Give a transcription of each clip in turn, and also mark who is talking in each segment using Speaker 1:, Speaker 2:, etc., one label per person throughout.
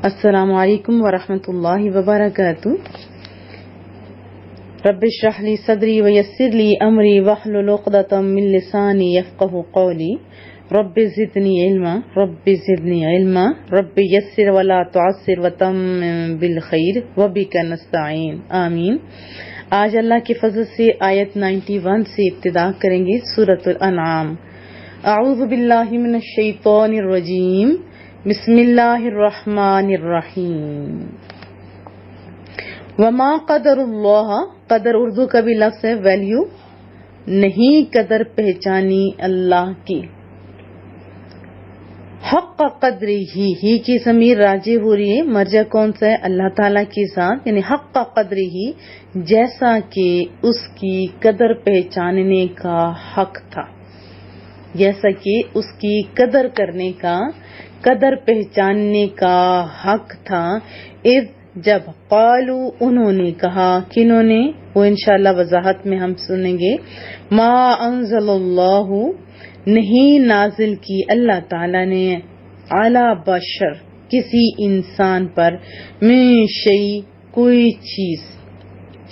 Speaker 1: السلام علیکم ورحمۃ اللہ وبرکاتہ۔ رب اشرح لی صدری ویسر لی امری واحلل عقدۃ من لسانی یفقہوا قولی۔ رب زدنی علما رب یسر ولا تعسر وتمم بالخیر وبک نستعین آمین۔ آج اللہ کے فضل سے آیت 91 سے ابتدا کریں گے سورۃ الانعام۔ اعوذ باللہ من الشیطان الرجیم، بسم اللہ الرحمن الرحیم۔ وما قدر اللہ، قدر اردو کا بھی لفظ ہے ویلیو، نہیں قدر پہچانی اللہ کی۔ حق قدر ہی کی ضمیر راجع ہو رہی ہے، مرجع کون سا ہے؟ اللہ تعالیٰ کی ذات، یعنی حق قدر ہی، جیسا کہ اس کی قدر پہچاننے کا حق تھا، جیسا کہ اس کی قدر کرنے کا، قدر پہچاننے کا حق تھا۔ اذ جب قالو انہوں نے کہا، کنہوں نے؟ وہ انشاءاللہ وضاحت میں ہم سنیں گے۔ ما انزل اللہ، نہیں نازل کی اللہ تعالیٰ نے، علی بشر، کسی انسان پر، من شیء، کوئی چیز،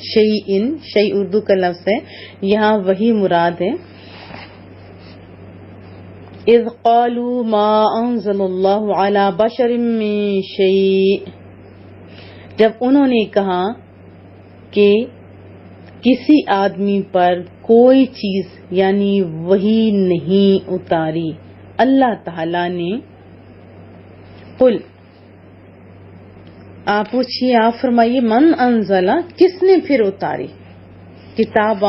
Speaker 1: شیء اردو کا لفظ ہے، یہاں وہی مراد ہے۔ اذ قالوا ما انزل اللہ علی بشر من شیء، جب انہوں نے کہا کہ کسی آدمی پر کوئی چیز یعنی وہی نہیں اتاری اللہ تعالی نے۔ قل، آپ پوچھیے، آپ فرمائیے، من انزلہ، کس نے پھر اتاری؟ کتاب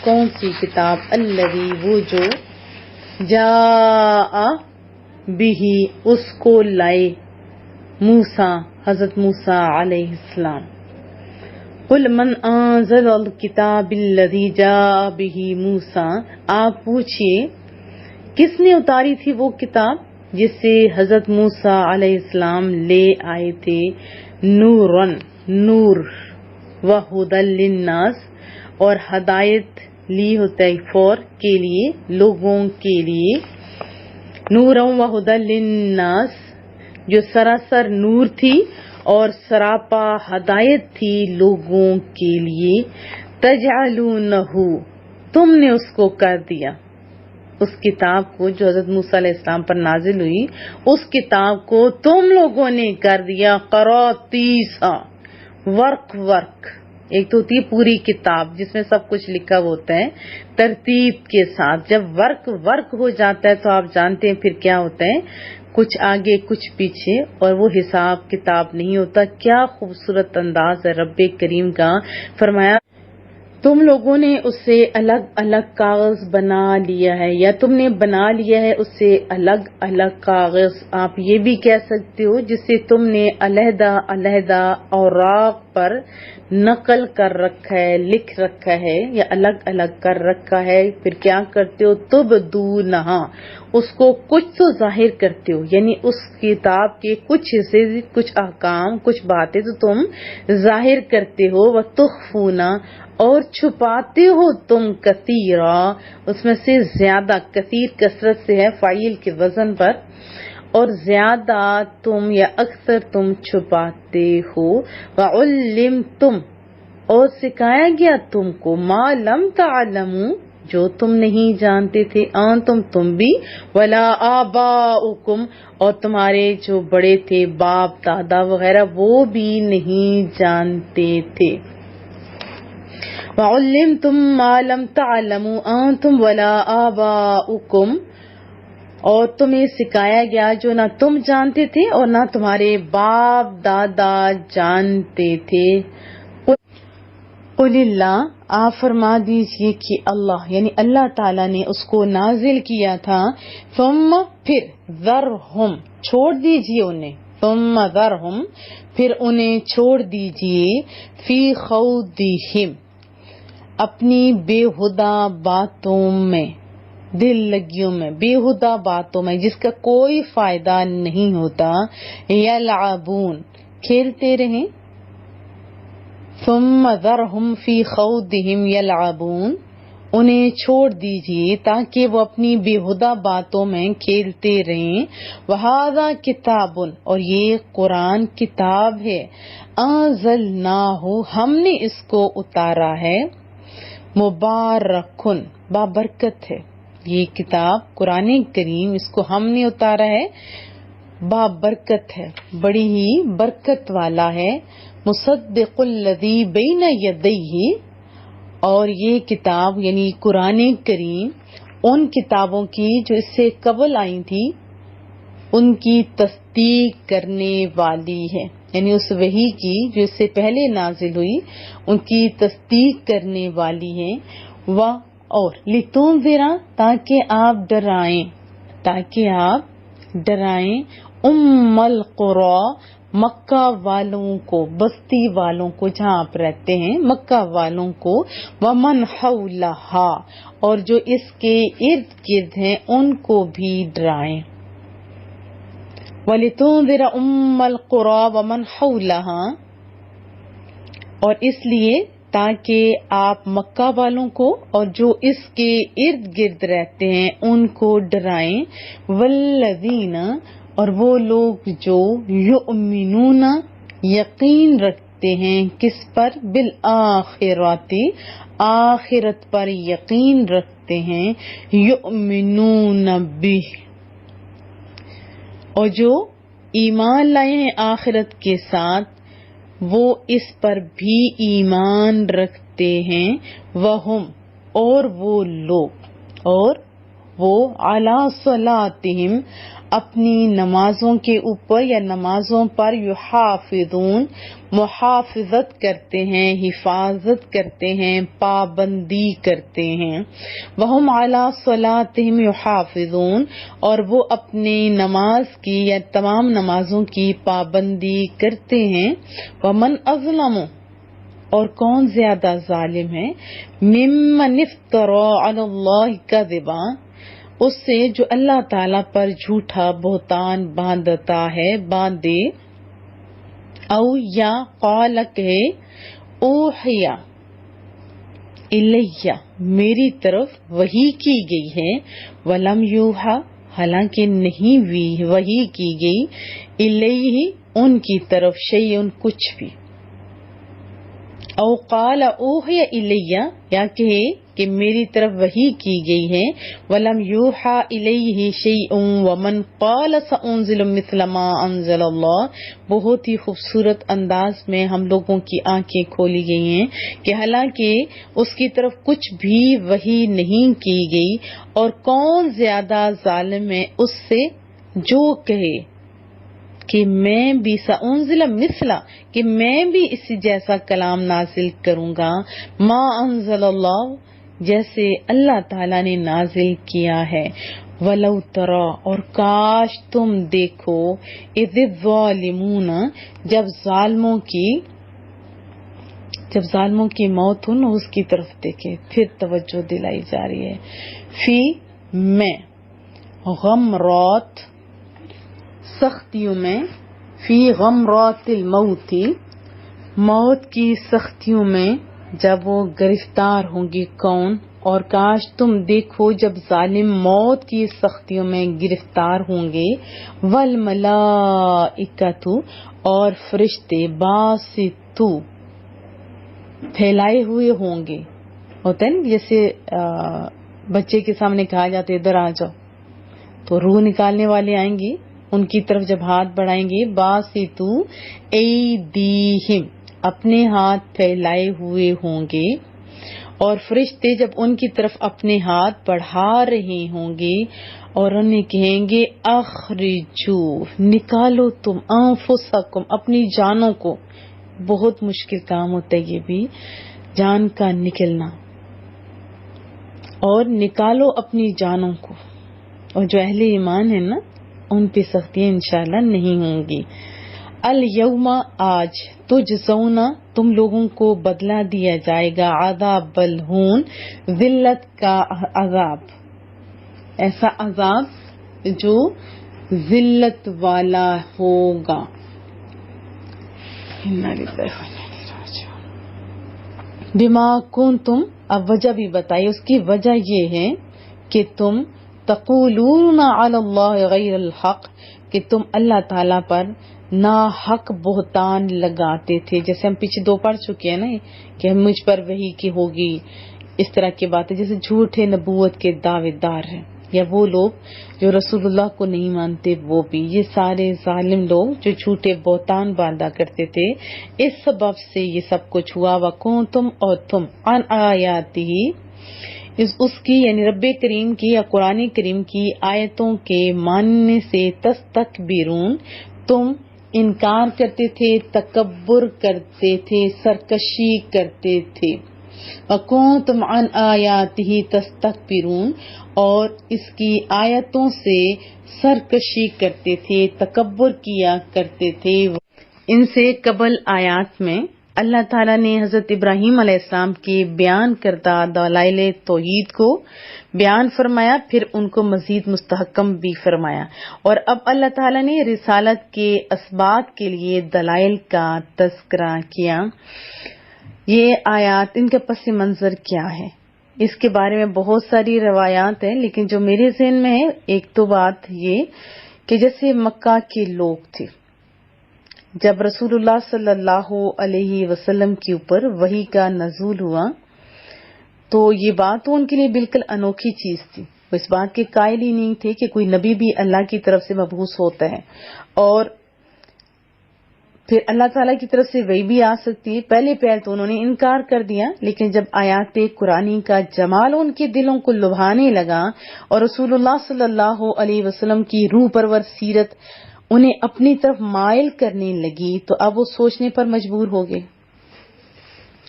Speaker 1: کون سی کتاب؟ الذی، وہ جو، جاء بہ، اس کو لائے، موسیٰ، حضرت موسیٰ علیہ السلام۔ قل من انزل الکتاب الذی جاء بہ موسیٰ، آپ پوچھئے کس نے اتاری تھی وہ کتاب جس سے حضرت موسیٰ علیہ السلام لے آئے تھے؟ نورن، نور، وہدی للناس، اور ہدایت لی ہوتا ہے فور کے لیے، لوگوں کے لیے۔ نورن وہدی للناس، جو سراسر نور تھی اور سراپا ہدایت تھی لوگوں کے لیے۔ تجعلونہ، تم نے اس کو کر دیا، اس کتاب کو جو حضرت موسیٰ علیہ السلام پر نازل ہوئی، اس کتاب کو تم لوگوں نے کر دیا قراطیسا، ورق، ایک تو ہوتی ہے پوری کتاب جس میں سب کچھ لکھا ہوتا ہے ترتیب کے ساتھ، جب ورق ہو جاتا ہے تو آپ جانتے ہیں پھر کیا ہوتا ہے، کچھ آگے کچھ پیچھے، اور وہ حساب کتاب نہیں ہوتا۔ کیا خوبصورت انداز ہے رب کریم کا، فرمایا تم لوگوں نے اس سے الگ الگ کاغذ بنا لیا ہے، یا تم نے بنا لیا ہے اس سے الگ الگ کاغذ، آپ یہ بھی کہہ سکتے ہو، جس سے تم نے علیحدہ علیحدہ اوراق پر نقل کر رکھا ہے، لکھ رکھا ہے، یا الگ الگ کر رکھا ہے۔ پھر کیا کرتے ہو؟ تبدونہا، اس کو کچھ تو ظاہر کرتے ہو، یعنی اس کتاب کے کچھ حصے، کچھ احکام، کچھ باتیں تو تم ظاہر کرتے ہو، وتخفونا، اور چھپاتے ہو تم، کثیرا، اس میں سے زیادہ، کثیر کثرت سے ہے فاعل کے وزن پر، اور زیادہ تم یا اکثر تم چھپاتے ہو۔ وعلمتم، اور سکھایا گیا تم کو، ما لم تعلموا، جو تم نہیں جانتے تھے، تم بھی، ولا آباؤکم، اور تمہارے جو بڑے تھے، باپ دادا وغیرہ، وہ بھی نہیں جانتے تھے۔ وعلمتم ما لم تعلموا انتم ولا آباؤکم، اور تمہیں سکھایا گیا جو نہ تم جانتے تھے اور نہ تمہارے باپ دادا جانتے تھے۔ قل اللہ، آپ فرما دیجئے کہ اللہ، یعنی اللہ تعالیٰ نے اس کو نازل کیا تھا، ثم، پھر، ذرہم، چھوڑ دیجئے انہیں، ثم ذرہم، پھر انہیں چھوڑ دیجئے، فی خوضہم، اپنی بےہدہ باتوں میں، دل لگیوں میں، بےہدہ باتوں میں جس کا کوئی فائدہ نہیں ہوتا، یلعبون، کھیلتے رہیں، ثم ذرہم فی خوضہم یلعبون، انہیں چھوڑ دیجیے تاکہ وہ اپنی بےہودہ باتوں میں کھیلتے رہیں. وَهَذَا کتاب، اور یہ قرآن کتاب ہے. انزلناہ، ہم نے اس کو اتارا ہے. مبارکن، بابرکت ہے. یہ کتاب قرآن کریم، اس کو ہم نے اتارا ہے، بابرکت ہے، بڑی ہی برکت والا ہے. مصدق الذی بین یدیہ، اور یہ کتاب یعنی قرآن کریم ان کتابوں کی جو اس سے قبل آئی تھی ان کی تصدیق کرنے والی ہے، یعنی اس وحی کی جو اس سے پہلے نازل ہوئی ان کی تصدیق کرنے والی ہے. اور لتنذر، تاکہ آپ ڈرائیں ام القری، مکہ والوں کو، بستی والوں کو جہاں آپ رہتے ہیں مکہ والوں کو. ومن حولہا، اور جو اس کے ارد گرد ہیں ان کو بھی ڈرائیں. وَلِتُنذِرَ أُمَّ الْقُرَىٰ وَمَنْ حَوْلَهَا، اور اس لیے تاکہ آپ مکہ والوں کو اور جو اس کے ارد گرد رہتے ہیں ان کو ڈرائیں. وَالَّذِينَ، اور وہ لوگ جو یؤمنون، یقین رکھتے ہیں کس پر؟ بالآخرات، آخرت پر یقین رکھتے ہیں. یؤمنون بہ، اور جو ایمان لائے ہیں آخرت کے ساتھ وہ اس پر بھی ایمان رکھتے ہیں. وہم، اور وہ لوگ، اور وہ علی صلاتہم، اپنی نمازوں کے اوپر یا نمازوں پر یحافظون، محافظت کرتے ہیں، حفاظت کرتے ہیں، پابندی کرتے ہیں. وہم علی صلاتہم یحافظون، اور وہ اپنے نماز کی یا تمام نمازوں کی پابندی کرتے ہیں. ومن اظلم، اور کون زیادہ ظالم ہے، ممن افترى علی اللہ کذبا، اس سے جو اللہ تعالیٰ پر جھوٹا بہتان باندھے. او یا قال، کہ اوحیا الیہ، میری طرف وحی کی گئی ہے. ولم یوحا، حالانکہ نہیں وحی کی گئی، الیہ، ان کی طرف، شیئن، کچھ بھی. او قال اوحی الیہ، یا کہ میری طرف وحی کی گئی ہے. ولم یوحا الیہ شیء ومن قال سانزل مثل ما انزل اللہ. بہت ہی خوبصورت انداز میں ہم لوگوں کی آنکھیں کھولی گئی ہیں کہ حالانکہ اس کی طرف کچھ بھی وحی نہیں کی گئی، اور کون زیادہ ظالم ہے اس سے جو کہے کہ میں بھی سانزل مثلا، کہ میں بھی اسی جیسا کلام نازل کروں گا. ما انزل اللہ، جیسے اللہ تعالیٰ نے نازل کیا ہے. وَلَوْ تَرَى، اور کاش تم دیکھو، اذ الظالمون، جب ظالموں کی موت ہو نا، اس کی طرف دیکھے. پھر توجہ دلائی جا رہی ہے. فی، میں، غمرات، سختیوں میں، فی غمرات الموت، موت کی سختیوں میں جب وہ گرفتار ہوں گی. کون؟ اور کاش تم دیکھو جب ظالم موت کی سختیوں میں گرفتار ہوں گے. والملائکۃ، اور فرشتے، باسطو، پھیلائے ہوئے ہوں گے. ہوتا ہے نا جیسے بچے کے سامنے کہا جاتا ہے ادھر آ جاؤ، تو روح نکالنے والے آئیں گے، ان کی طرف جب ہاتھ بڑھائیں گے. باسطو ایدیہم، اپنے ہاتھ پھیلائے ہوئے ہوں گے. اور فرشتے جب ان کی طرف اپنے ہاتھ بڑھا رہے ہوں گے اور انہیں کہیں گے اخرجو، نکالو تم، انفسکم، اپنی جانوں کو. بہت مشکل کام ہوتا ہے یہ بھی، جان کا نکلنا. اور نکالو اپنی جانوں کو. اور جو اہل ایمان ہے نا ان پہ سختیاں انشاءاللہ نہیں ہوں گی. الیوم، آج، تجزون، تم لوگوں کو بدلہ دیا جائے گا، عذاب الہون، ذلت کا عذاب، ایسا عذاب جو ذلت والا ہوگا. بما کنتم، اب وجہ بھی بتائی، اس کی وجہ یہ ہے کہ تم تقولون علی اللہ غیر الحق، کہ تم اللہ تعالی پر نا حق بہتان لگاتے تھے. جیسے ہم پیچھے 2 پڑھ چکے ہیں نا کہ ہم مجھ پر وحی کی ہوگی، اس طرح کی باتیں، جیسے جھوٹے نبوت کے دعوے دار ہیں، یا وہ لوگ جو رسول اللہ کو نہیں مانتے، وہ بھی، یہ سارے ظالم لوگ جو جھوٹے بہتان باندھا کرتے تھے، اس سبب سے یہ سب کچھ ہوا. وَكُنْتُمْ، اور تم، عن آیاتہ، اس کی یعنی رب کریم کی یا قرآن کریم کی آیتوں کے ماننے سے، تستکبرون، تم انکار کرتے تھے، تکبر کرتے تھے، سرکشی کرتے تھے. وَكُنْتُمْ عَنْ آیَاتِهِ تَسْتَكْبِرُونَ، اور اس کی آیتوں سے سرکشی کرتے تھے، تکبر کیا کرتے تھے. ان سے قبل آیات میں اللہ تعالیٰ نے حضرت ابراہیم علیہ السلام کی بیان کردہ دلائل توحید کو بیان فرمایا، پھر ان کو مزید مستحکم بھی فرمایا، اور اب اللہ تعالیٰ نے رسالت کے اسباب کے لیے دلائل کا تذکرہ کیا. یہ آیات، ان کا پس منظر کیا ہے، اس کے بارے میں بہت ساری روایات ہیں، لیکن جو میرے ذہن میں ہے ایک تو بات یہ کہ جیسے مکہ کے لوگ تھے، جب رسول اللہ صلی اللہ علیہ وسلم کے اوپر وحی کا نزول ہوا تو یہ بات تو ان کے لیے بالکل انوکھی چیز تھی. وہ اس بات کے قائل ہی نہیں تھے کہ کوئی نبی بھی اللہ کی طرف سے مبعوث ہوتا ہے، اور پھر اللہ تعالیٰ کی طرف سے وہی بھی آ سکتی ہے. پہلے تو انہوں نے انکار کر دیا، لیکن جب آیات قرآنی کا جمال ان کے دلوں کو لبھانے لگا اور رسول اللہ صلی اللہ علیہ وسلم کی روح پرور سیرت انہیں اپنی طرف مائل کرنے لگی، تو اب وہ سوچنے پر مجبور ہو گئے،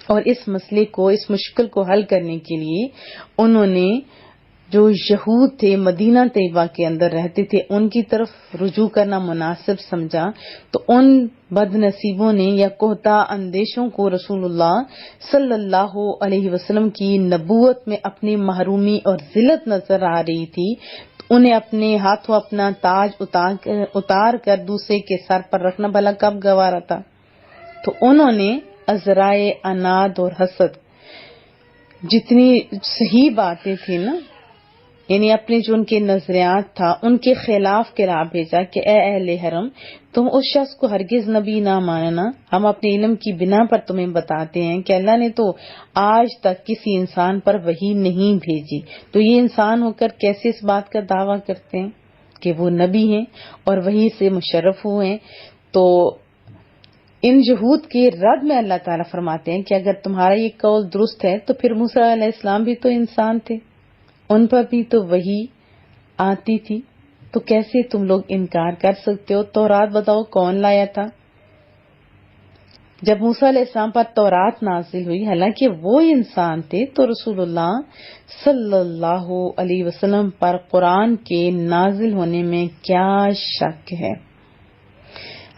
Speaker 1: اور اس مسئلے کو، اس مشکل کو حل کرنے کے لیے انہوں نے جو یہود تھے، مدینہ طیبہ کے اندر رہتے تھے، ان کی طرف رجوع کرنا مناسب سمجھا. تو ان بد نصیبوں نے یا کوہتا اندیشوں کو رسول اللہ صلی اللہ علیہ وسلم کی نبوت میں اپنی محرومی اور ذلت نظر آ رہی تھی، انہیں اپنے ہاتھوں اپنا تاج اتار کر دوسرے کے سر پر رکھنا بھلا کب گوارا تھا. تو انہوں نے ازرائے اناد اور حسد، جتنی صحیح باتیں تھیں نا، یعنی اپنے جو ان کے نظریات تھا، ان کے خلاف قرار بھیجا کہ اے اہل حرم، تم اس شخص کو ہرگز نبی نہ ماننا، ہم اپنے علم کی بنا پر تمہیں بتاتے ہیں کہ اللہ نے تو آج تک کسی انسان پر وحی نہیں بھیجی، تو یہ انسان ہو کر کیسے اس بات کا دعویٰ کرتے ہیں کہ وہ نبی ہیں اور وحی سے مشرف ہوئے ہیں. تو ان یہود کے رد میں اللہ تعالیٰ فرماتے ہیں کہ اگر تمہارا یہ قول درست ہے تو پھر موسیٰ علیہ السلام بھی تو انسان تھے، ان پر بھی تو وحی آتی تھی، تو کیسے تم لوگ انکار کر سکتے ہو؟ تورات بتاؤ کون لایا تھا؟ جب موسیٰ علیہ السلام پر تورات نازل ہوئی، حالانکہ وہ انسان تھے، تو رسول اللہ صلی اللہ علیہ وسلم پر قرآن کے نازل ہونے میں کیا شک ہے؟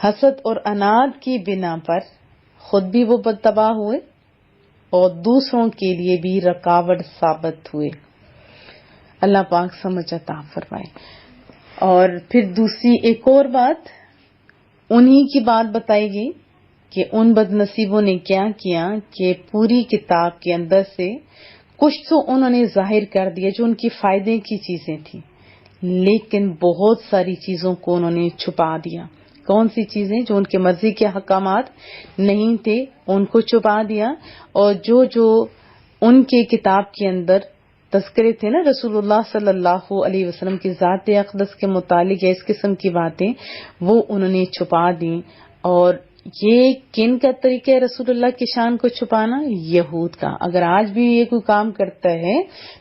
Speaker 1: حسد اور اناد کی بنا پر خود بھی وہ بدتباہ ہوئے اور دوسروں کے لیے بھی رکاوٹ ثابت ہوئے. اللہ پاک سمجھ عطا فرمائے. اور پھر دوسری ایک اور بات، انہی کی بات بتائی گئی کہ ان بد نصیبوں نے کیا کیا کہ پوری کتاب کے اندر سے کچھ تو انہوں نے ظاہر کر دیا جو ان کی فائدے کی چیزیں تھیں، لیکن بہت ساری چیزوں کو انہوں نے چھپا دیا. کون سی چیزیں؟ جو ان کے مرضی کے احکامات نہیں تھے ان کو چھپا دیا، اور جو ان کے کتاب کے اندر تذکرے تھے نا رسول اللہ صلی اللہ علیہ وسلم کی ذات اقدس کے متعلق یا اس قسم کی باتیں، وہ انہوں نے چھپا دیں. اور یہ کن کا طریقہ ہے رسول اللہ کی شان کو چھپانا؟ یہود کا. اگر آج بھی یہ کوئی کام کرتا ہے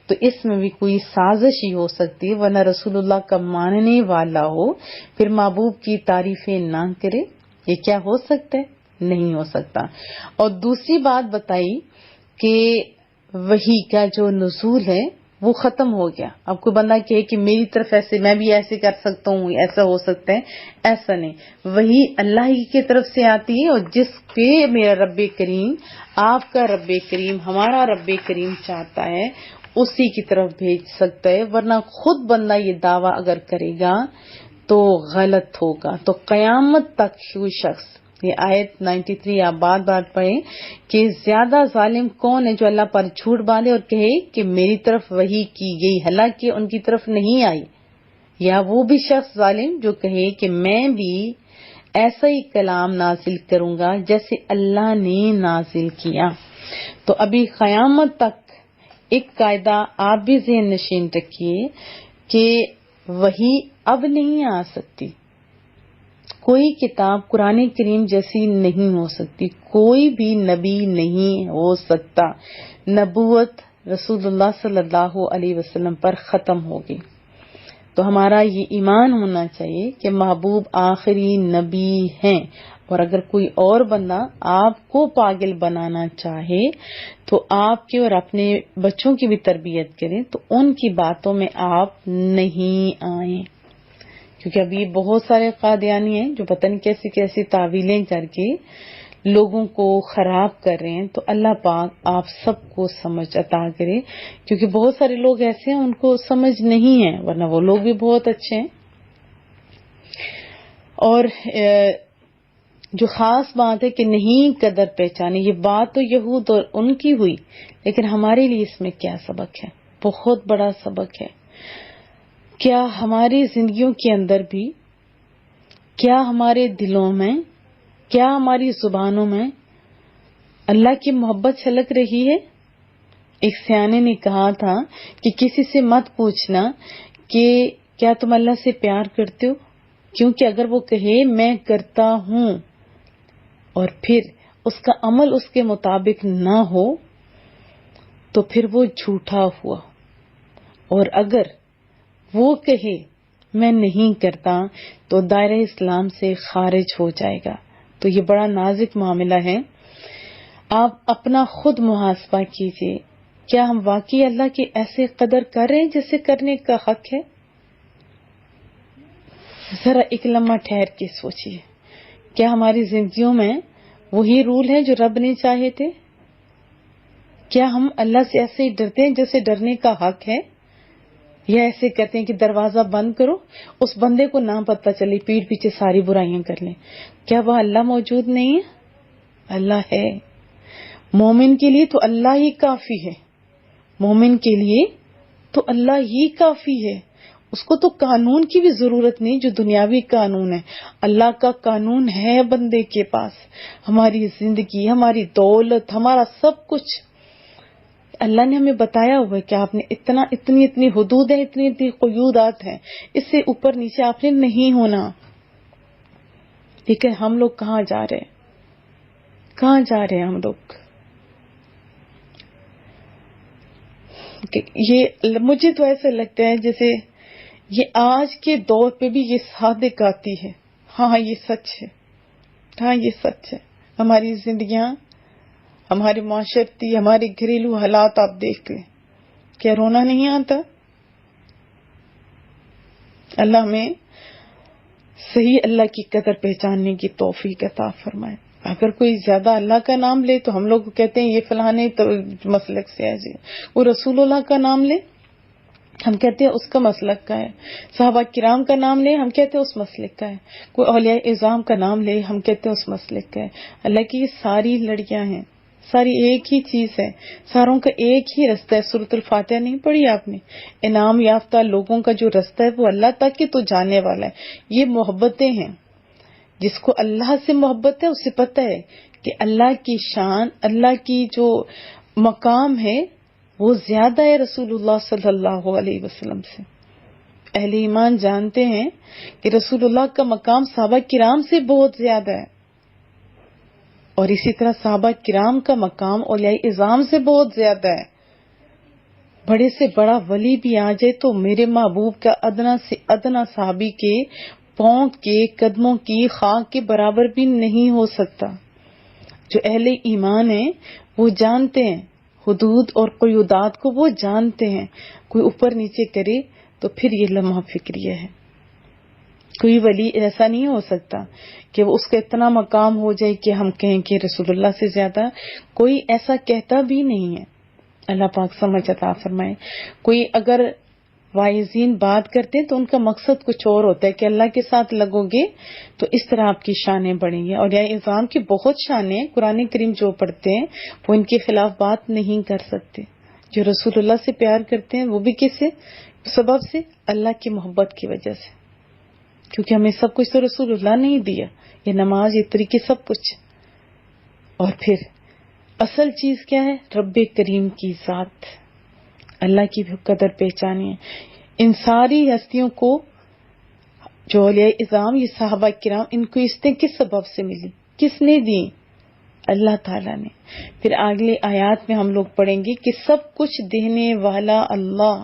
Speaker 1: تو اس میں بھی کوئی سازش ہی ہو سکتی ہے، ورنہ رسول اللہ کا ماننے والا ہو پھر محبوب کی تعریفیں نہ کرے، یہ کیا ہو سکتا ہے؟ نہیں ہو سکتا. اور دوسری بات بتائی کہ وحی کا جو نزول ہے وہ ختم ہو گیا. اب کوئی بندہ کہے کہ میری طرف ایسے، میں بھی ایسے کر سکتا ہوں، ایسا ہو سکتا ہے، ایسا نہیں. وحی اللہ ہی کی طرف سے آتی ہے، اور جس پہ میرا رب کریم، آپ کا رب کریم، ہمارا رب کریم چاہتا ہے اسی کی طرف بھیج سکتا ہے. ورنہ خود بندہ یہ دعویٰ اگر کرے گا تو غلط ہوگا. تو قیامت تک کوئی شخص یہ آیت 93 آپ بار بار پڑھیں کہ زیادہ ظالم کون ہے جو اللہ پر جھوٹ باندھے اور کہے کہ میری طرف وحی کی گئی حالانکہ ان کی طرف نہیں آئی، یا وہ بھی شخص ظالم جو کہے کہ میں بھی ایسا ہی کلام نازل کروں گا جیسے اللہ نے نازل کیا۔ تو ابھی قیامت تک ایک قاعدہ آپ بھی ذہن نشین رکھیے کہ وحی اب نہیں آ سکتی، کوئی کتاب قرآن کریم جیسی نہیں ہو سکتی، کوئی بھی نبی نہیں ہو سکتا، نبوت رسول اللہ صلی اللہ علیہ وسلم پر ختم ہوگی۔ تو ہمارا یہ ایمان ہونا چاہیے کہ محبوب آخری نبی ہیں، اور اگر کوئی اور بندہ آپ کو پاگل بنانا چاہے تو آپ کے اور اپنے بچوں کی بھی تربیت کریں، تو ان کی باتوں میں آپ نہیں آئیں، کیونکہ ابھی بہت سارے قادیانی ہیں جو پتہ نہیں کیسی کیسی تعویلیں کر کے لوگوں کو خراب کر رہے ہیں۔ تو اللہ پاک آپ سب کو سمجھ عطا کرے، کیونکہ بہت سارے لوگ ایسے ہیں ان کو سمجھ نہیں ہے، ورنہ وہ لوگ بھی بہت اچھے ہیں۔ اور جو خاص بات ہے کہ نہیں قدر پہچانے، یہ بات تو یہود اور ان کی ہوئی، لیکن ہمارے لیے اس میں کیا سبق ہے؟ بہت بڑا سبق ہے۔ کیا ہماری زندگیوں کے اندر بھی، کیا ہمارے دلوں میں، کیا ہماری زبانوں میں اللہ کی محبت چھلک رہی ہے؟ ایک سیانے نے کہا تھا کہ کسی سے مت پوچھنا کہ کیا تم اللہ سے پیار کرتے ہو، کیونکہ اگر وہ کہے میں کرتا ہوں اور پھر اس کا عمل اس کے مطابق نہ ہو تو پھر وہ جھوٹا ہوا، اور اگر وہ کہے میں نہیں کرتا تو دائرہ اسلام سے خارج ہو جائے گا۔ تو یہ بڑا نازک معاملہ ہے، آپ اپنا خود محاسبہ کیجئے، کیا ہم واقعی اللہ کی ایسے قدر کر رہے ہیں جیسے کرنے کا حق ہے؟ ذرا ایک لمحہ ٹھہر کے سوچئے، کیا ہماری زندگیوں میں وہی رول ہے جو رب نے چاہے تھے؟ کیا ہم اللہ سے ایسے ہی ڈرتے ہیں جیسے ڈرنے کا حق ہے، یا ایسے کرتے ہیں کہ دروازہ بند کرو، اس بندے کو نہ پتہ چلے، پیٹھ پیچھے ساری برائیاں کر لیں؟ کیا وہ اللہ موجود نہیں ہے؟ اللہ ہے۔ مومن کے لیے تو اللہ ہی کافی ہے، مومن کے لیے تو اللہ ہی کافی ہے، اس کو تو قانون کی بھی ضرورت نہیں جو دنیاوی قانون ہے۔ اللہ کا قانون ہے بندے کے پاس، ہماری زندگی، ہماری دولت، ہمارا سب کچھ اللہ نے ہمیں بتایا ہوا ہے کہ آپ نے اتنی حدود ہیں، اتنی قیودات ہیں، اس سے اوپر نیچے آپ نے نہیں ہونا۔ لیکن ہم لوگ کہاں جا رہے ہیں؟ کہاں جا رہے ہیں ہم لوگ؟ یہ مجھے تو ایسا لگتا ہے جیسے یہ آج کے دور پہ بھی یہ صادق آتی ہے، ہاں یہ سچ ہے، ہاں یہ سچ ہے۔ ہماری زندگیاں، ہمارے معاشرتی، ہمارے گھریلو حالات آپ دیکھ لیں، کیا رونا نہیں آتا؟ اللہ ہمیں صحیح اللہ کی قدر پہچاننے کی توفیق عطا فرمائے۔ اگر کوئی زیادہ اللہ کا نام لے تو ہم لوگ کہتے ہیں یہ فلانے تو مسلک سے ہے جی، وہ رسول اللہ کا نام لے ہم کہتے ہیں اس کا مسلک کا ہے، صحابہ کرام کا نام لے ہم کہتے ہیں اس مسلک کا ہے، کوئی اولیاء اعظام کا نام لے ہم کہتے ہیں اس مسلک کا ہے۔ اللہ کی یہ ساری لڑکیاں ہیں، ساری ایک ہی چیز ہے، ساروں کا ایک ہی رستہ ہے۔ سورۃ الفاتحہ نہیں پڑھی آپ نے؟ انعام یافتہ لوگوں کا جو رستہ ہے وہ اللہ تک ہی تو جانے والا ہے۔ یہ محبتیں ہیں، جس کو اللہ سے محبت ہے اسے پتہ ہے کہ اللہ کی شان، اللہ کی جو مقام ہے وہ زیادہ ہے رسول اللہ صلی اللہ علیہ وسلم سے۔ اہل ایمان جانتے ہیں کہ رسول اللہ کا مقام صحابہ کرام سے بہت زیادہ ہے، اور اسی طرح صحابہ کرام کا مقام اولیاء اعظام سے بہت زیادہ ہے۔ بڑے سے بڑا ولی بھی آ جائے تو میرے محبوب کا ادنا سے ادنا صحابی کے پاؤں کے قدموں کی خاک کے برابر بھی نہیں ہو سکتا۔ جو اہل ایمان ہیں وہ جانتے ہیں حدود اور قیودات کو، وہ جانتے ہیں، کوئی اوپر نیچے کرے تو پھر یہ لمحہ فکریہ ہے۔ کوئی ولی ایسا نہیں ہو سکتا کہ وہ اس کا اتنا مقام ہو جائے کہ ہم کہیں کہ رسول اللہ سے زیادہ، کوئی ایسا کہتا بھی نہیں ہے۔ اللہ پاک سمجھ عطا فرمائے۔ کوئی اگر واعظین بات کرتے ہیں تو ان کا مقصد کچھ اور ہوتا ہے کہ اللہ کے ساتھ لگو گے تو اس طرح آپ کی شانیں بڑھیں گی. اور یہ اعظام کی بہت شانیں ہیں. قرآن کریم جو پڑھتے ہیں وہ ان کے خلاف بات نہیں کر سکتے. جو رسول اللہ سے پیار کرتے ہیں وہ بھی کس سے سبب سے؟ اللہ کی محبت کی وجہ سے. کیونکہ ہمیں سب کچھ تو رسول اللہ نے ہی دیا، یہ نماز، یہ طریقے، سب کچھ. اور پھر اصل چیز کیا ہے؟ رب کریم کی ذات، اللہ کی بھی قدر پہچانی ہے. ان ساری ہستیوں کو جو اولیاء اعظام، یہ صحابہ کرام، ان کو عزتیں کس سبب سے ملی؟ کس نے دی؟ اللہ تعالیٰ نے. پھر اگلی آیات میں ہم لوگ پڑھیں گے کہ سب کچھ دینے والا اللہ،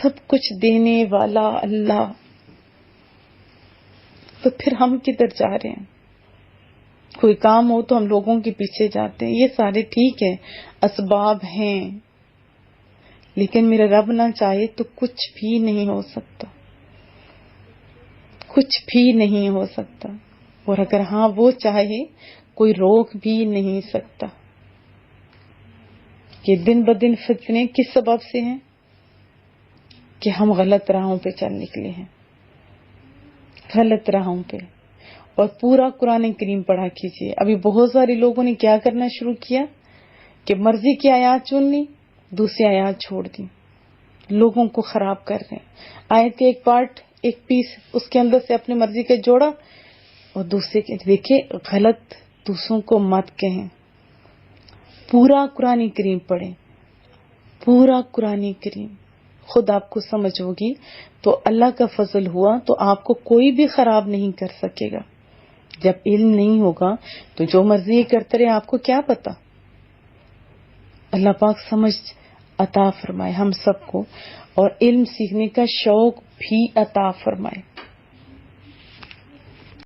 Speaker 1: سب کچھ دینے والا اللہ. تو پھر ہم کدھر جا رہے ہیں؟ کوئی کام ہو تو ہم لوگوں کے پیچھے جاتے ہیں. یہ سارے ٹھیک ہیں، اسباب ہیں، لیکن میرا رب نہ چاہے تو کچھ بھی نہیں ہو سکتا، کچھ بھی نہیں ہو سکتا. اور اگر ہاں وہ چاہے کوئی روک بھی نہیں سکتا. کہ دن بدن فتنے کس سبب سے ہیں؟ کہ ہم غلط راہوں پہ چل نکلے ہیں، غلط راہوں پہ. اور پورا قرآن کریم پڑھا کیجیے. ابھی بہت سارے لوگوں نے کیا کرنا شروع کیا کہ مرضی کی آیات چن لی، دوسری آیات چھوڑ دی، لوگوں کو خراب کر رہے ہیں. آیت کے ایک پارٹ، ایک پیس اس کے اندر سے اپنی مرضی کا جوڑا اور دوسرے کے دیکھیں غلط. دوسروں کو مت کہیں. پورا قرآن کریم پڑھیں، پورا قرآن کریم. خود آپ کو سمجھ ہوگی تو اللہ کا فضل ہوا تو آپ کو کوئی بھی خراب نہیں کر سکے گا. جب علم نہیں ہوگا تو جو مرضی کرتے رہے، آپ کو کیا پتا. اللہ پاک سمجھ عطا فرمائے ہم سب کو، اور علم سیکھنے کا شوق بھی عطا فرمائے.